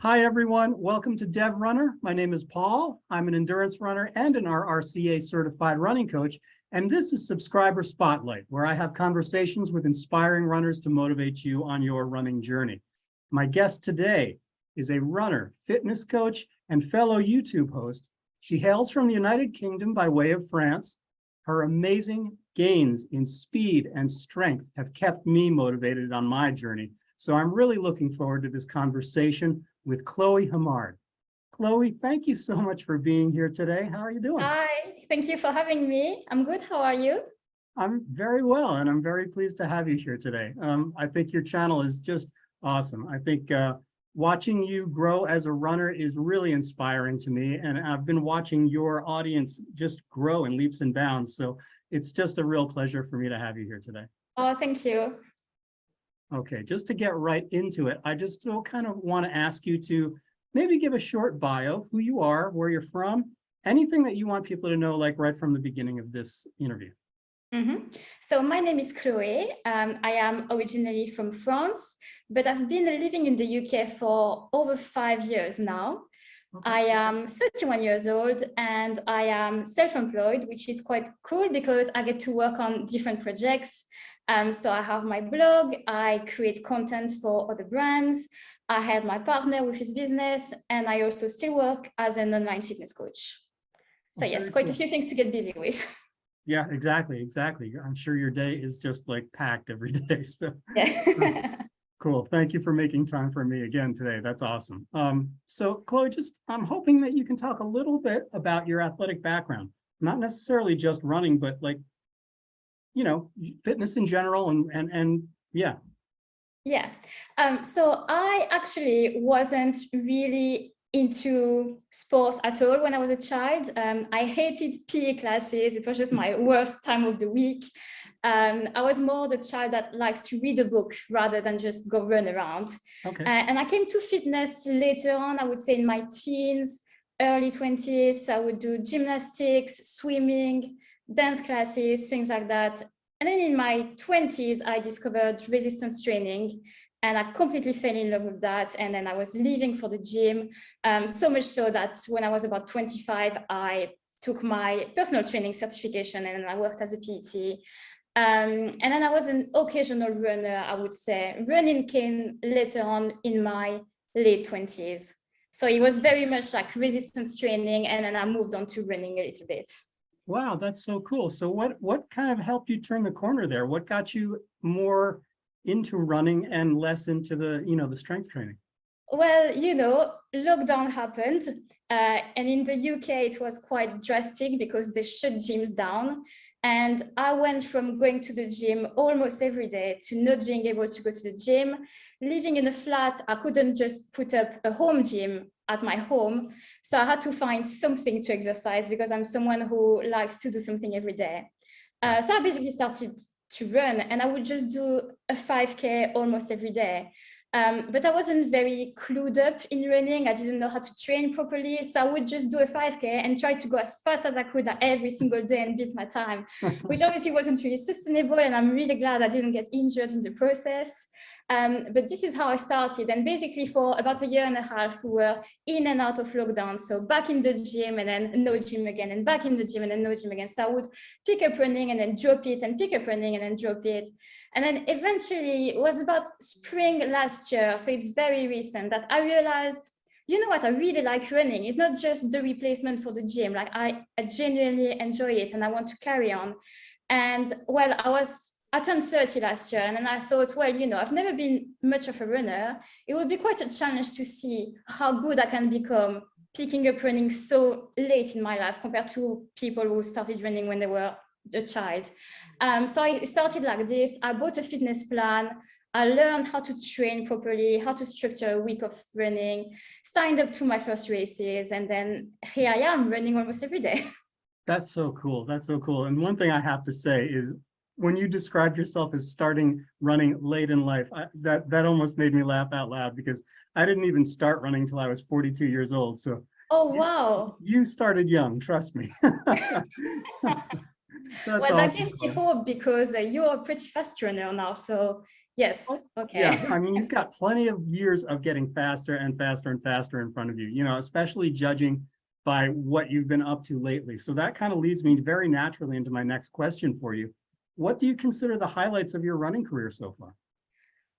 Hi, everyone. Welcome to DevRunner. My name is Paul. I'm an endurance runner and an RRCA certified running coach. And this is Subscriber Spotlight, where I have conversations with inspiring runners to motivate you on your running journey. My guest today is a runner, fitness coach, and fellow YouTube host. She hails from the United Kingdom by way of France. Her amazing gains in speed and strength have kept me motivated on my journey. So I'm really looking forward to this conversation with Chloe Hamard. Chloe, thank you so much for being here today. How are you doing? Hi, thank you for having me. I'm good. How are you? I'm very well, and I'm very pleased to have you here today. I think your channel is just awesome. I think watching you grow as a runner is really inspiring to me, and I've been watching your audience just grow in leaps and bounds. So it's just a real pleasure for me to have you here today. Oh, thank you. Okay, just to get right into it, I just kind of want to ask you to maybe give a short bio, who you are, where you're from, anything that you want people to know, like right from the beginning of this interview. So my name is Chloe. I am originally from France, but I've been living in the UK for over 5 years now. Okay. I am 31 years old and I am self-employed, which is quite cool because I get to work on different projects. So I have my blog, I create content for other brands, I help my partner with his business, and I also still work as an online fitness coach. So yes, quite a few things to get busy with. Yeah, exactly. I'm sure your day is just like packed every day. So yeah. Cool. Thank you for making time for me again today. That's awesome. So Chloe, I'm hoping that you can talk a little bit about your athletic background, not necessarily just running, but like, fitness in general and yeah. Yeah. So I actually wasn't really into sports at all when I was a child. I hated PE classes. It was just my worst time of the week. I was more the child that likes to read a book rather than just go run around. Okay. And I came to fitness later on, I would say in my teens, early 20s. I would do gymnastics, swimming, dance classes, things like that. And then in my 20s, I discovered resistance training and I completely fell in love with that. And then I was leaving for the gym, so much so that when I was about 25, I took my personal training certification and I worked as a PT. And then I was an occasional runner, I would say. Running came later on in my late 20s. So it was very much like resistance training. And then I moved on to running a little bit. Wow, that's so cool. So what kind of helped you turn the corner there? What got you more into running and less into the strength training? Well, lockdown happened. And in the UK, it was quite drastic because they shut gyms down. And I went from going to the gym almost every day to not being able to go to the gym. Living in a flat, I couldn't just put up a home gym at my home. So I had to find something to exercise because I'm someone who likes to do something every day. So I basically started to run and I would just do a 5K almost every day. But I wasn't very clued up in running. I didn't know how to train properly. So I would just do a 5K and try to go as fast as I could every single day and beat my time, which obviously wasn't really sustainable. And I'm really glad I didn't get injured in the process. But this is how I started. And basically for about a year and a half, we were in and out of lockdown. So back in the gym and then no gym again, and back in the gym and then no gym again. So I would pick up running and then drop it and pick up running and then drop it. And then eventually it was about spring last year. So it's very recent that I realized, you know what, I really like running. It's not just the replacement for the gym. Like I genuinely enjoy it and I want to carry on. And well, I turned 30 last year and then I thought, well, I've never been much of a runner. It would be quite a challenge to see how good I can become picking up running so late in my life compared to people who started running when they were a child. So I started like this. I bought a fitness plan. I learned how to train properly, how to structure a week of running, signed up to my first races, and then here I am running almost every day. That's so cool. That's so cool. And one thing I have to say is when you described yourself as starting running late in life, that almost made me laugh out loud because I didn't even start running until I was 42 years old. So oh, wow. You started young, trust me. Well, that gives me hope because you're a pretty fast runner now. So Yes. Oh, Okay. yeah, I mean, you've got plenty of years of getting faster and faster and faster in front of you, especially judging by what you've been up to lately. So that kind of leads me very naturally into my next question for you. What do you consider the highlights of your running career so far?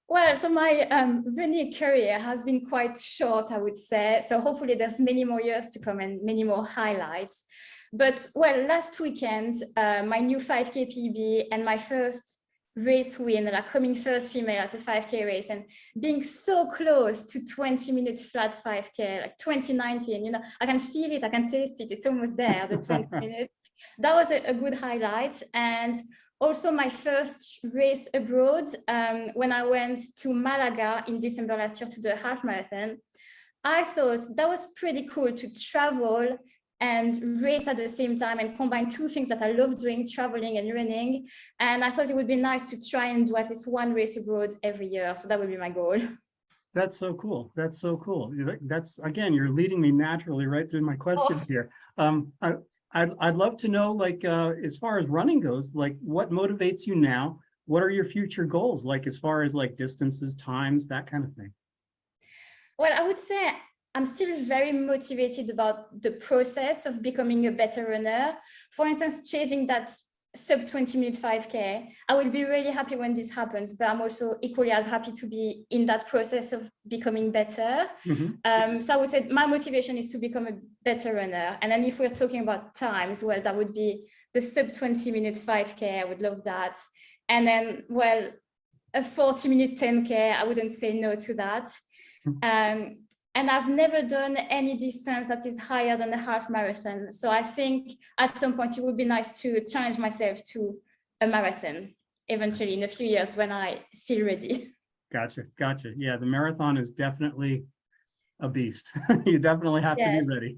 Well, so my running career has been quite short, I would say. So hopefully there's many more years to come and many more highlights. But well, last weekend, my new 5K PB and my first race win, like coming first female at a 5K race and being so close to 20-minute flat 5K, like 2019, I can feel it, I can taste it, it's almost there, the 20 minutes. That was a good highlight. And also my first race abroad, when I went to Malaga in December last year to the half marathon, I thought that was pretty cool to travel and race at the same time and combine two things that I love doing, traveling and running. And I thought it would be nice to try and do at least one race abroad every year. So that would be my goal. That's so cool. That's so cool. That's, again, you're leading me naturally right through my questions here. I'd love to know, like, as far as running goes, like, what motivates you now? What are your future goals, like, as far as like distances, times, that kind of thing? Well, I would say I'm still very motivated about the process of becoming a better runner. For instance, chasing that sub 20-minute 5K. I will be really happy when this happens, but I'm also equally as happy to be in that process of becoming better. So I would say my motivation is to become a better runner. And then if we're talking about times, well, that would be the sub 20-minute 5K. I would love that. And then, well, a 40-minute 10K, I wouldn't say no to that. And I've never done any distance that is higher than a half marathon. So I think at some point it would be nice to challenge myself to a marathon eventually in a few years when I feel ready. Gotcha. Yeah, the marathon is definitely a beast. You definitely have to be ready.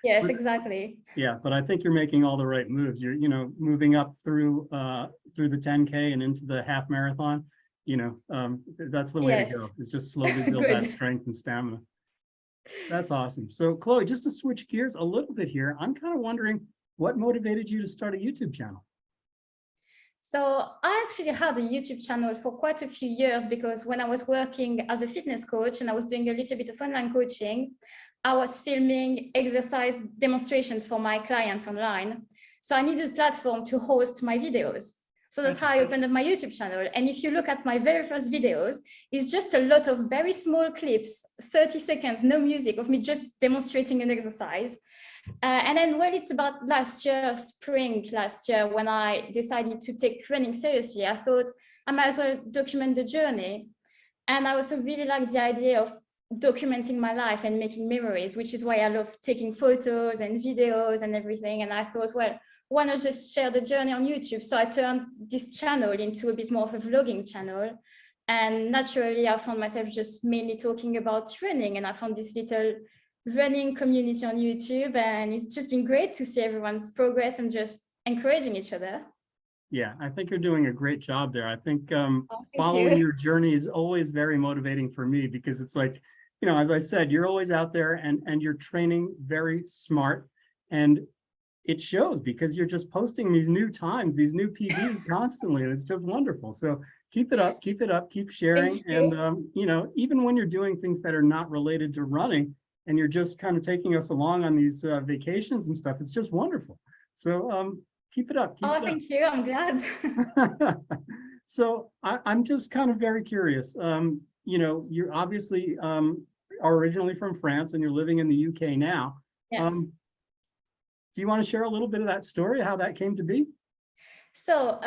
Yes, exactly. Yeah, but I think you're making all the right moves. You're, moving up through the 10K and into the half marathon. That's the way to go. Is just slowly build that strength and stamina. That's awesome. So Chloe, just to switch gears a little bit here, I'm kind of wondering what motivated you to start a YouTube channel? So I actually had a YouTube channel for quite a few years because when I was working as a fitness coach and I was doing a little bit of online coaching, I was filming exercise demonstrations for my clients online. So I needed a platform to host my videos. So that's how I opened up my YouTube channel. And if you look at my very first videos, it's just a lot of very small clips, 30 seconds, no music, of me just demonstrating an exercise. And then, well, it's about spring last year, when I decided to take running seriously, I thought I might as well document the journey. And I also really like the idea of documenting my life and making memories, which is why I love taking photos and videos and everything. And I thought, well, why not just share the journey on YouTube? So I turned this channel into a bit more of a vlogging channel. And naturally, I found myself just mainly talking about running. And I found this little running community on YouTube. And it's just been great to see everyone's progress and just encouraging each other. Yeah, I think you're doing a great job there. I think following your journey is always very motivating for me, because it's like, as I said, you're always out there and you're training very smart. And it shows because you're just posting these new times, these new PBs constantly, and it's just wonderful. So keep it up, keep sharing. And, even when you're doing things that are not related to running and you're just kind of taking us along on these vacations and stuff, it's just wonderful. So keep it up. Thank you. I'm glad. So I'm just kind of very curious. You're obviously are originally from France and you're living in the UK now. Yeah. Do you want to share a little bit of that story, how that came to be? So,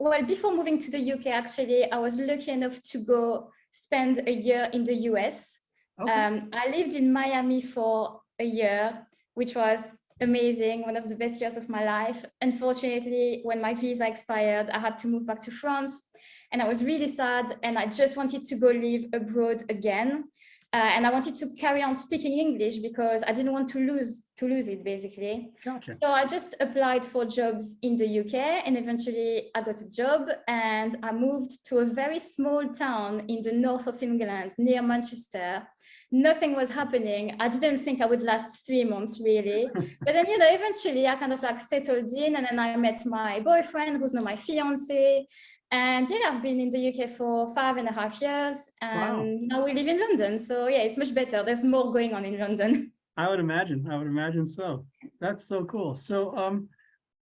well, before moving to the UK, actually, I was lucky enough to go spend a year in the US. Okay. I lived in Miami for a year, which was amazing, one of the best years of my life. Unfortunately, when my visa expired, I had to move back to France, and I was really sad, and I just wanted to go live abroad again. And I wanted to carry on speaking English because I didn't want to lose it, basically. Gotcha. So I just applied for jobs in the UK, and eventually I got a job, and I moved to a very small town in the north of England near Manchester. Nothing was happening. I didn't think I would last 3 months, really. But then, eventually I kind of like settled in, and then I met my boyfriend, who's now my fiance. And yeah, I've been in the UK for 5.5 years, and Wow. now we live in London. So yeah, it's much better. There's more going on in London. I would imagine. I would imagine so. That's so cool. So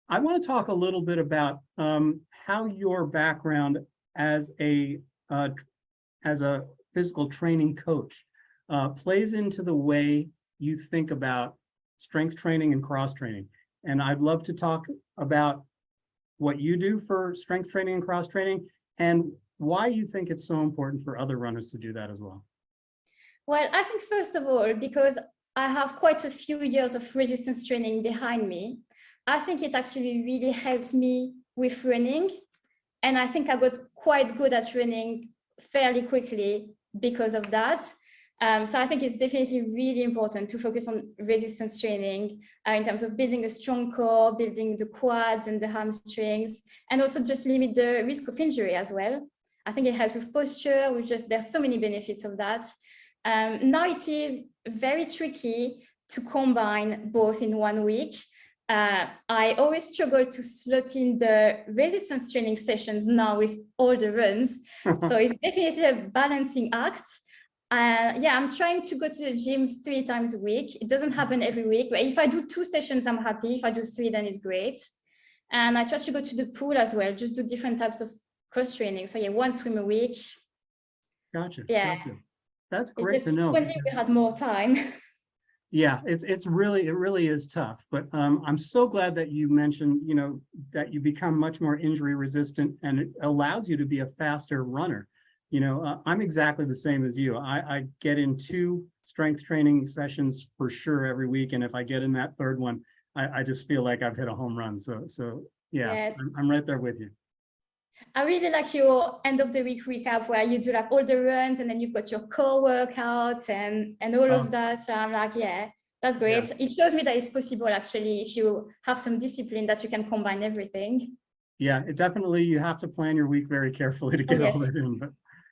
I want to talk a little bit about how your background as a uh, as a physical training coach plays into the way you think about strength training and cross training. And I'd love to talk about what you do for strength training and cross training and why you think it's so important for other runners to do that as well. Well, I think first of all, because I have quite a few years of resistance training behind me, I think it actually really helped me with running. And I think I got quite good at running fairly quickly because of that. So I think it's definitely really important to focus on resistance training in terms of building a strong core, building the quads and the hamstrings, and also just limit the risk of injury as well. I think it helps with posture. There's so many benefits of that. Now it is very tricky to combine both in 1 week. I always struggle to slot in the resistance training sessions now with all the runs. So it's definitely a balancing act. Yeah, I'm trying to go to the gym 3 times a week. It doesn't happen every week, but if I do 2 sessions, I'm happy. If I do 3, then it's great. And I try to go to the pool as well, just do different types of cross training. So yeah, 1 swim a week. Gotcha. Yeah. Gotcha. That's great to know. When we had more time. Yeah, it really is tough. But I'm so glad that you mentioned, that you become much more injury resistant and it allows you to be a faster runner. I'm exactly the same as you. I get in 2 strength training sessions for sure every week. And if I get in that 3rd one, I just feel like I've hit a home run. So yeah, Yes. I'm right there with you. I really like your end of the week recap where you do like all the runs and then you've got your core workouts and all of that. So I'm like, yeah, that's great. Yeah. It shows me that it's possible actually if you have some discipline that you can combine everything. Yeah, it definitely, you have to plan your week very carefully to get all that in. But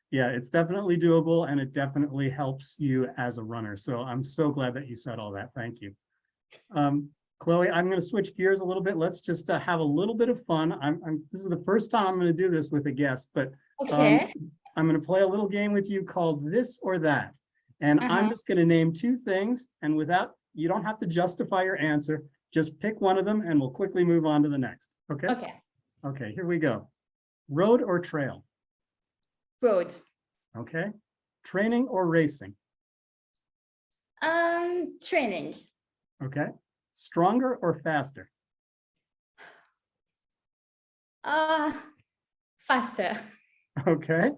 yeah, it's definitely doable and it definitely helps you as a runner. So I'm so glad that you said all that. Thank you. Chloe, I'm going to switch gears a little bit. Let's just have a little bit of fun. This is the first time I'm going to do this with a guest, but Okay. I'm going to play a little game with you called This or That. And I'm just going to name 2 things, and you don't have to justify your answer. Just pick one of them and we'll quickly move on to the next. Okay? Okay. Okay, here we go. Road or trail? Road. Okay. Training or racing? Training. Okay. Stronger or faster? Faster. Okay.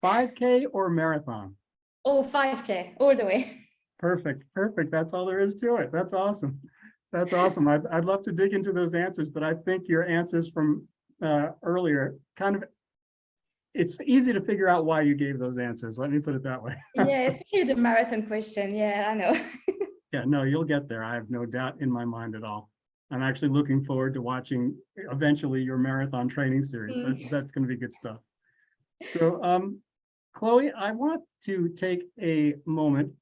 5K or marathon? Oh, 5K all the way. Perfect. Perfect. That's all there is to it. That's awesome. That's awesome. I'd love to dig into those answers, but I think your answers from earlier it's easy to figure out why you gave those answers. Let me put it that way. Yeah, especially the marathon question. Yeah, I know. Yeah, no, you'll get there. I have no doubt in my mind at all. I'm actually looking forward to watching eventually your marathon training series. That's going to be good stuff. So, Chloe, I want to take a moment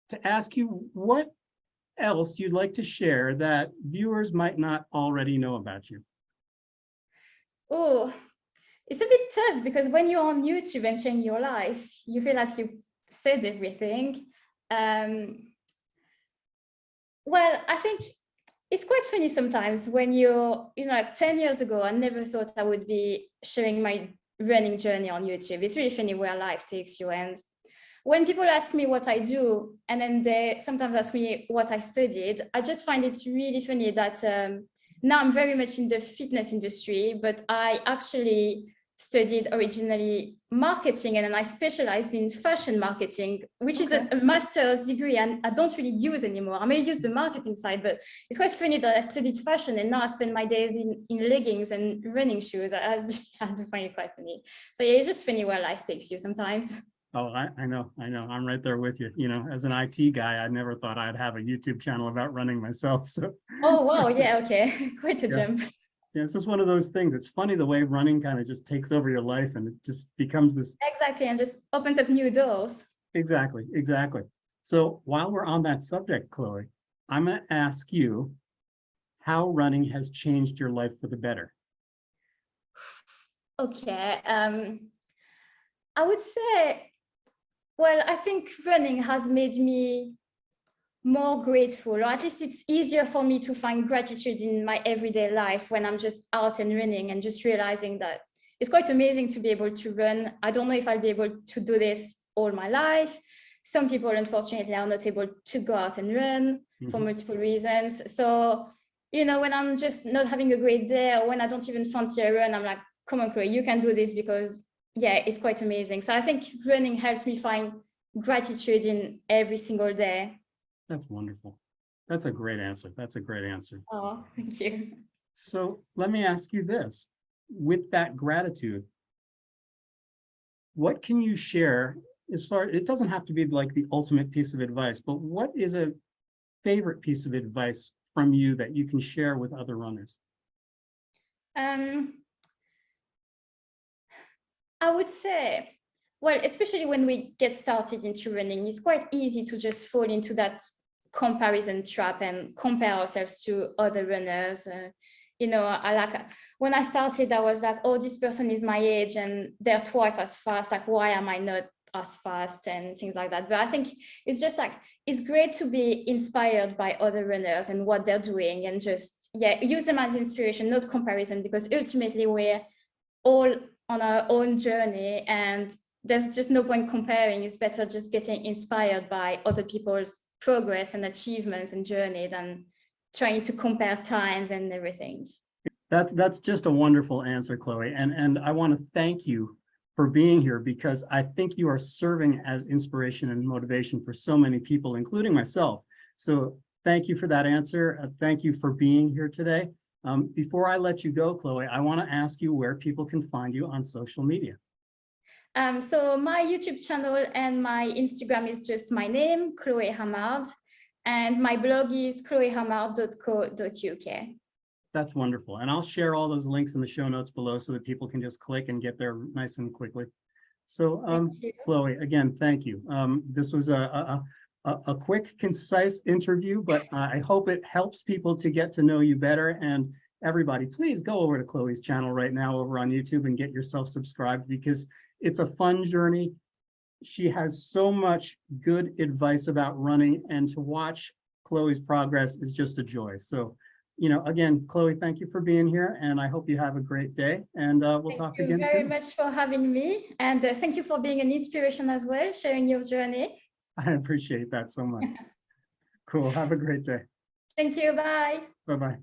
to ask you what else you'd like to share that viewers might not already know about you. Oh, it's a bit tough because when you're on YouTube and sharing your life, you feel like you've said everything. Well, I think it's quite funny sometimes when like 10 years ago, I never thought I would be sharing my running journey on YouTube. It's really funny where life takes you. And when people ask me what I do, and then they sometimes ask me what I studied, I just find it really funny that now I'm very much in the fitness industry, but I actually studied originally marketing and then I specialized in fashion marketing, which is a master's degree and I don't really use anymore. I may use the marketing side, but it's quite funny that I studied fashion and now I spend my days in leggings and running shoes. I do find it quite funny. So yeah, it's just funny where life takes you sometimes. Oh, I know. I'm right there with you. As an IT guy, I never thought I'd have a YouTube channel about running myself. So. Oh, wow. Yeah. Okay. Quite a jump. Yeah, it's just one of those things. It's funny the way running kind of just takes over your life and it just becomes this. Exactly. And just opens up new doors. Exactly. So while we're on that subject, Chloe, I'm going to ask you how running has changed your life for the better. Okay. I would say, well, I think running has made me more grateful, or at least it's easier for me to find gratitude in my everyday life when I'm just out and running and just realizing that it's quite amazing to be able to run. I don't know if I'll be able to do this all my life. Some people, unfortunately, are not able to go out and run for multiple reasons. So, you know, when I'm just not having a great day, or when I don't even fancy a run, I'm like, come on, Chloe, you can do this, because yeah, it's quite amazing. So I think running helps me find gratitude in every single day. That's wonderful. That's a great answer. That's a great answer. Oh, thank you. So let me ask you this. With that gratitude, what can you share as far, it doesn't have to be like the ultimate piece of advice, but what is a favorite piece of advice from you that you can share with other runners? I would say, well, especially when we get started into running, it's quite easy to just fall into that comparison trap and compare ourselves to other runners. You know, when I started, I was like, oh, this person is my age and they're twice as fast. Like, why am I not as fast, and things like that? But I think it's just like, it's great to be inspired by other runners and what they're doing, and just, yeah, use them as inspiration, not comparison, because ultimately we're all on our own journey and there's just no point comparing. It's better just getting inspired by other people's progress and achievements and journey than trying to compare times and everything. That's just a wonderful answer, Chloe. And I want to thank you for being here, because I think you are serving as inspiration and motivation for so many people, including myself. So thank you for that answer. Thank you for being here today. Before I let you go, Chloe, I want to ask you where people can find you on social media. So my YouTube channel and my Instagram is just my name, Chloe Hamard, and my blog is chloehamard.co.uk. That's wonderful. And I'll share all those links in the show notes below so that people can just click and get there nice and quickly. So, Chloe, again, thank you. This was a quick, concise interview, but I hope it helps people to get to know you better. And everybody, please go over to Chloe's channel right now over on YouTube and get yourself subscribed, because it's a fun journey. She has so much good advice about running, and to watch Chloe's progress is just a joy. So, you know, again, Chloe, thank you for being here, and I hope you have a great day, and we'll talk again soon. Thank you very much for having me, and thank you for being an inspiration as well, sharing your journey. I appreciate that so much. Cool. Have a great day. Thank you. Bye. Bye-bye.